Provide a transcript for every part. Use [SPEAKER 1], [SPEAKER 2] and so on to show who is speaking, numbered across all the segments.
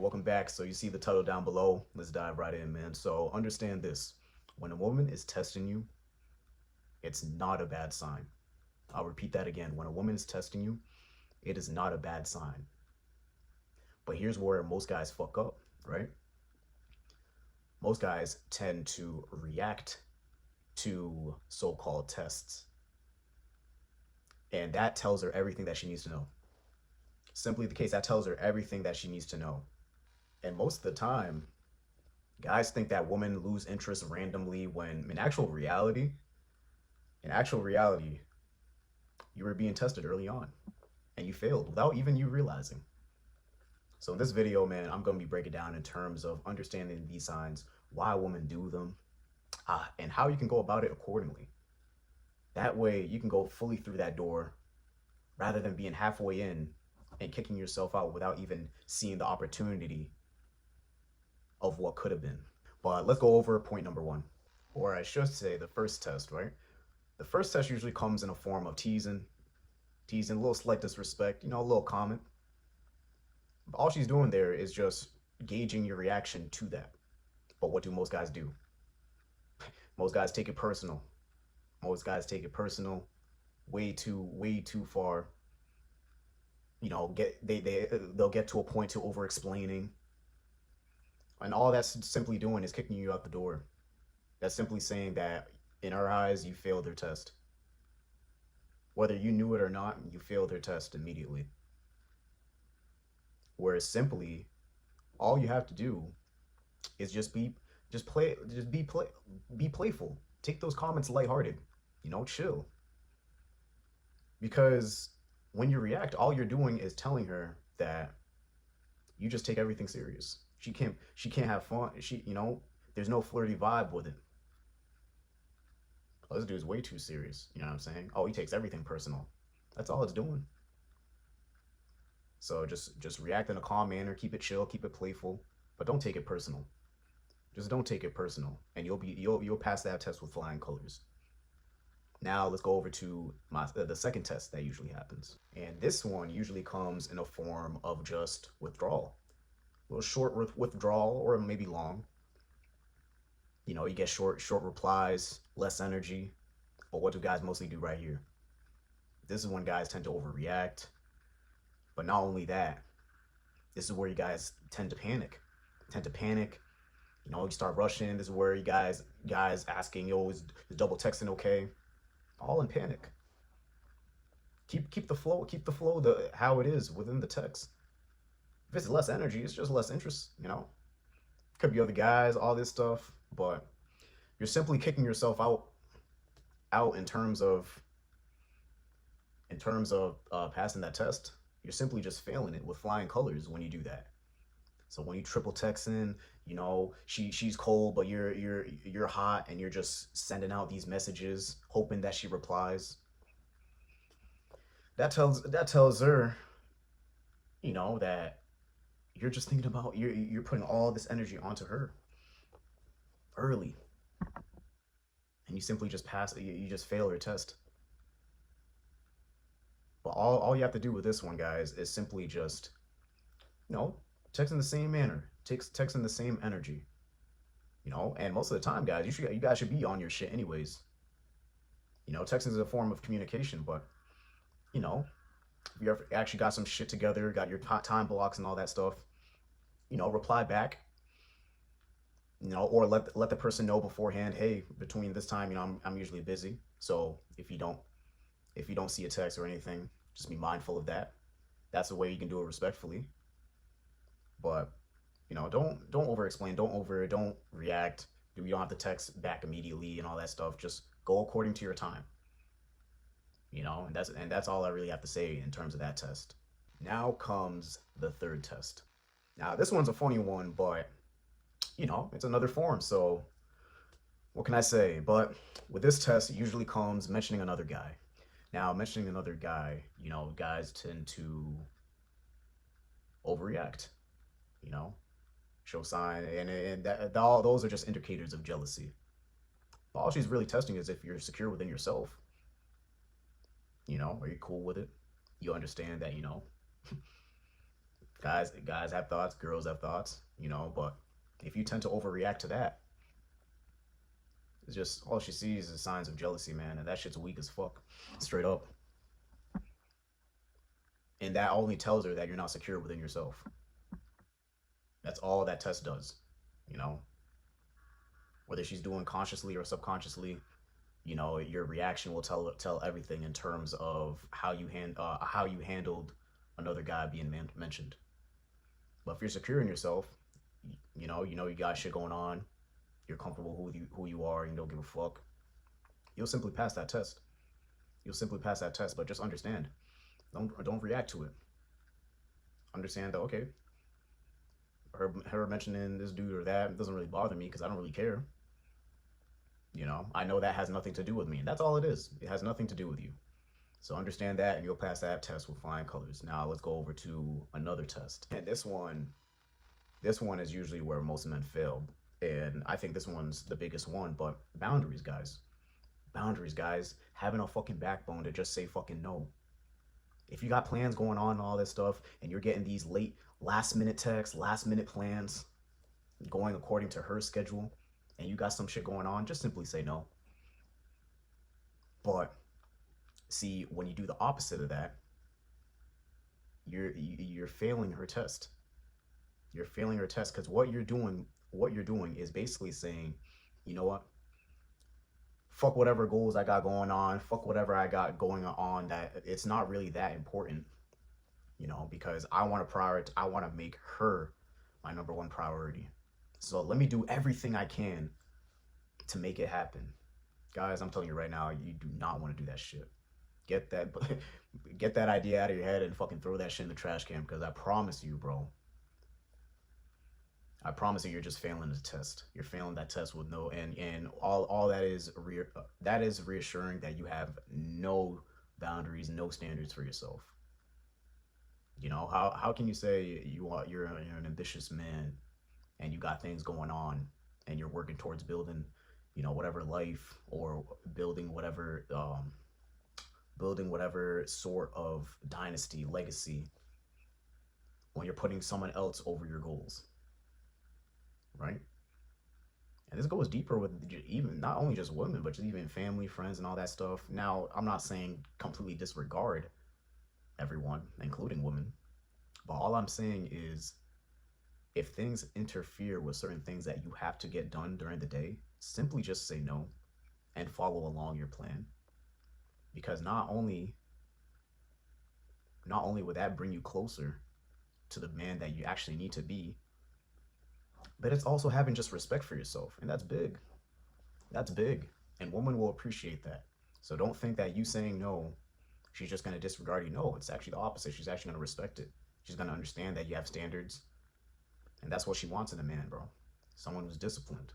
[SPEAKER 1] welcome back. So you see the title down below. Let's dive right in, man. So understand this. When a woman is testing you, it's not a bad sign. I'll repeat that again. When a woman is testing you, it is not a bad sign. But here's where most guys fuck up, right? Most guys tend to react to so-called tests. And that tells her everything that she needs to know. Simply the case, that tells her everything that she needs to know. And most of the time, guys think that women lose interest randomly when in actual reality, you were being tested early on and you failed without even you realizing. So in this video, man, I'm going to be breaking down in terms of understanding these signs, why women do them, and how you can go about it accordingly. That way you can go fully through that door rather than being halfway in and kicking yourself out without even seeing the opportunity of what could have been. But let's go over point number one, or I should say the first test, right? The first test usually comes in a form of teasing, a little slight disrespect, a little comment. But all she's doing there is just gauging your reaction to that. But what do most guys do? Most guys take it personal. Most guys take it personal way too far. They'll get to a point to over explaining. And all that's simply doing is kicking you out the door. That's simply saying that in our eyes, you failed their test. Whether you knew it or not, you failed their test immediately. Whereas simply, all you have to do is be playful. Take those comments lighthearted. Chill. Because when you react, all you're doing is telling her that you just take everything serious. She can't have fun. There's no flirty vibe with it. Oh, this dude's way too serious. You know what I'm saying? Oh, he takes everything personal. That's all it's doing. So just react in a calm manner, keep it chill, keep it playful, but don't take it personal. Just don't take it personal, and you'll pass that test with flying colors. Now let's go over to the second test that usually happens, and this one usually comes in a form of just withdrawal. A little short withdrawal, or maybe long. You get short replies, less energy. But what do guys mostly do right here? This is when guys tend to overreact. But not only that, this is where you guys tend to panic. You start rushing. This is where you guys asking, yo, is double texting okay? All in panic. Keep the flow, how it is within the text. If it's less energy, it's just less interest, Could be other guys, all this stuff, but you're simply kicking yourself out in terms of passing that test. You're simply just failing it with flying colors when you do that. So when you triple texting, she's cold, but you're hot, and you're just sending out these messages, hoping that she replies. That tells her, that you're just thinking about you're putting all this energy onto her early, and you simply just you just fail her test. But all you have to do with this one, guys, is simply just text in the same manner, text in the same energy, and most of the time, guys, you guys should be on your shit anyways. Texting is a form of communication, but if you actually got some shit together, got your time blocks and all that stuff, reply back, or let the person know beforehand, hey, between this time, I'm usually busy. So if you don't see a text or anything, just be mindful of that. That's the way you can do it respectfully. But don't over explain, don't react. You don't have to text back immediately and all that stuff. Just go according to your time. And that's all I really have to say in terms of that test. Now comes the third test. Now this one's a funny one, but it's another form, so what can I say? But with this test, it usually comes mentioning another guy. Now, mentioning another guy, guys tend to overreact, show sign, and all those are just indicators of jealousy. But all she's really testing is if you're secure within yourself. Are you cool with it? You understand that, Guys have thoughts, girls have thoughts, you know, but if you tend to overreact to that, it's just all she sees is signs of jealousy, man, and that shit's weak as fuck. Straight up. And that only tells her that you're not secure within yourself. That's all that test does, you know. Whether she's doing consciously or subconsciously, you know, your reaction will tell everything in terms of how you handled another guy being mentioned. But if you're secure in yourself, you know you got shit going on, you're comfortable who you are, and you don't give a fuck, you'll simply pass that test. You'll simply pass that test. But just understand, don't react to it. Understand that, okay, her mentioning this dude or that doesn't really bother me because I don't really care. You know, I know that has nothing to do with me, and that's all it is. It has nothing to do with you. So understand that, and you'll pass that test with flying colors. Now let's go over to another test, and this one is usually where most men fail, and I think this one's the biggest one. But boundaries, guys. Boundaries, guys. Having a fucking backbone to just say fucking no. If you got plans going on and all this stuff, and you're getting these last minute texts, last minute plans going according to her schedule, and you got some shit going on, just simply say no. But see, when you do the opposite of that, you're failing her test. You're failing her test because what you're doing is basically saying, you know what? Fuck whatever goals I got going on, fuck whatever I got going on, that it's not really that important, you know, because I want to make her my number one priority. So let me do everything I can to make it happen. Guys, I'm telling you right now, you do not want to do that shit. Get that get that idea out of your head and fucking throw that shit in the trash can, because I promise you, bro. I promise you, you're just failing the test. You're failing that test with no, and all that is that is reassuring that you have no boundaries, no standards for yourself. You know, how can you say you're an ambitious man and you got things going on and you're working towards building, you know, whatever life, or building whatever sort of dynasty, legacy, when you're putting someone else over your goals, right? And this goes deeper with even not only just women, but just even family, friends, and all that stuff. Now, I'm not saying completely disregard everyone, including women, but all I'm saying is, if things interfere with certain things that you have to get done during the day, simply just say no and follow along your plan. Because not only would that bring you closer to the man that you actually need to be, but it's also having just respect for yourself. And that's big. That's big. And women will appreciate that. So don't think that you saying no, she's just going to disregard you. No, it's actually the opposite. She's actually going to respect it. She's going to understand that you have standards. And that's what she wants in a man, bro. Someone who's disciplined.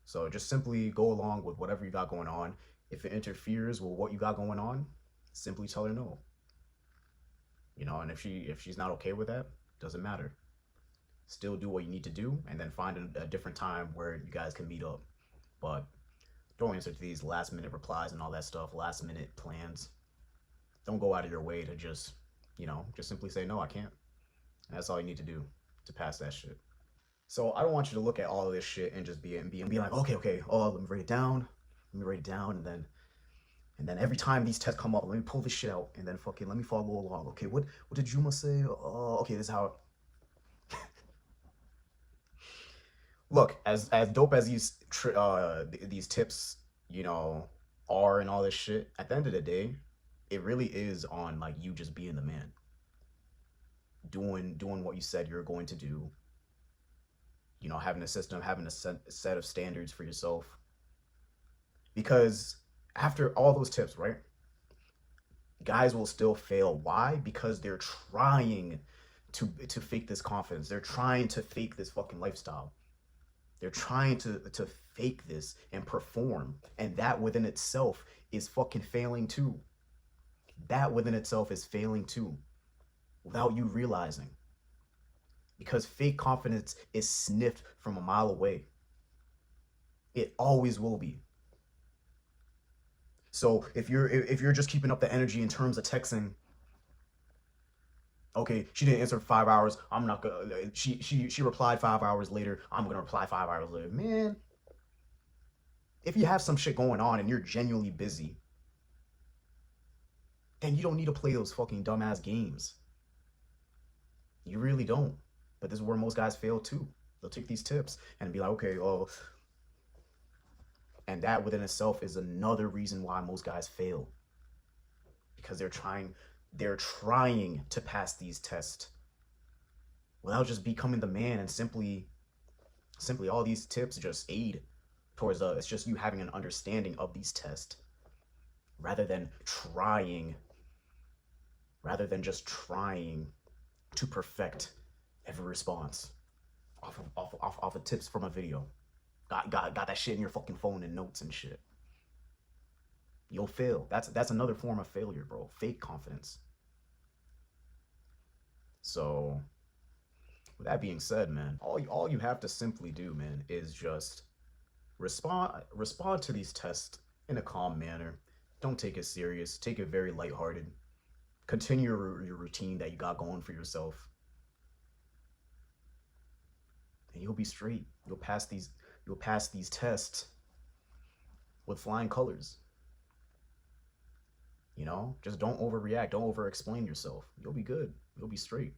[SPEAKER 1] So just simply go along with whatever you got going on. If it interferes with what you got going on, simply tell her no. You know, and if she's not okay with that, doesn't matter. Still do what you need to do, and then find a different time where you guys can meet up. But don't answer to these last minute replies and all that stuff, last minute plans. Don't go out of your way to just simply say no, I can't. And that's all you need to do to pass that shit. So I don't want you to look at all of this shit and just be like, okay, oh, let me write it down, and then every time these tests come up, let me pull this shit out, and then fucking let me follow along. Okay, what did Juma say? Oh, okay, this is how. Look, as dope as these tips, are, and all this shit, at the end of the day, it really is on like you just being the man, doing what you said you're going to do. Having a system, having a set of standards for yourself. Because after all those tips, right, guys will still fail. Why? Because they're trying to fake this confidence. They're trying to fake this fucking lifestyle. They're trying to fake this and perform. And that within itself is fucking failing too. That within itself is failing too, without you realizing. Because fake confidence is sniffed from a mile away. It always will be. So if you're just keeping up the energy in terms of texting, Okay, she didn't answer 5 hours. I'm not gonna. She replied 5 hours later. I'm gonna reply 5 hours later. Man, if you have some shit going on and you're genuinely busy, then you don't need to play those fucking dumbass games. You really don't. But this is where most guys fail too. They'll take these tips and be like, okay, oh, and that within itself is another reason why most guys fail. Because they're trying to pass these tests without just becoming the man, and simply all these tips just aid towards it's just you having an understanding of these tests rather than just trying to perfect every response off of tips from a video. Got that shit in your fucking phone and notes and shit. You'll fail. That's another form of failure, bro. Fake confidence. So, with that being said, man, all you have to simply do, man, is just respond to these tests in a calm manner. Don't take it serious. Take it very lighthearted. Continue your routine that you got going for yourself, and you'll be straight. You'll pass these tests with flying colors. You know, just don't overreact. Don't over explain yourself. You'll be good. You'll be straight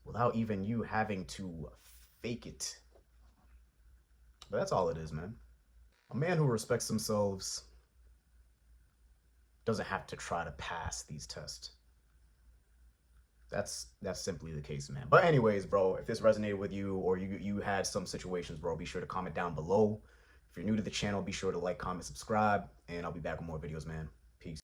[SPEAKER 1] without even you having to fake it. But that's all it is, man. A man who respects themselves doesn't have to try to pass these tests. That's simply the case, man. But anyways, bro, if this resonated with you or you had some situations, bro, be sure to comment down below. If you're new to the channel, be sure to like, comment, subscribe, and I'll be back with more videos, man.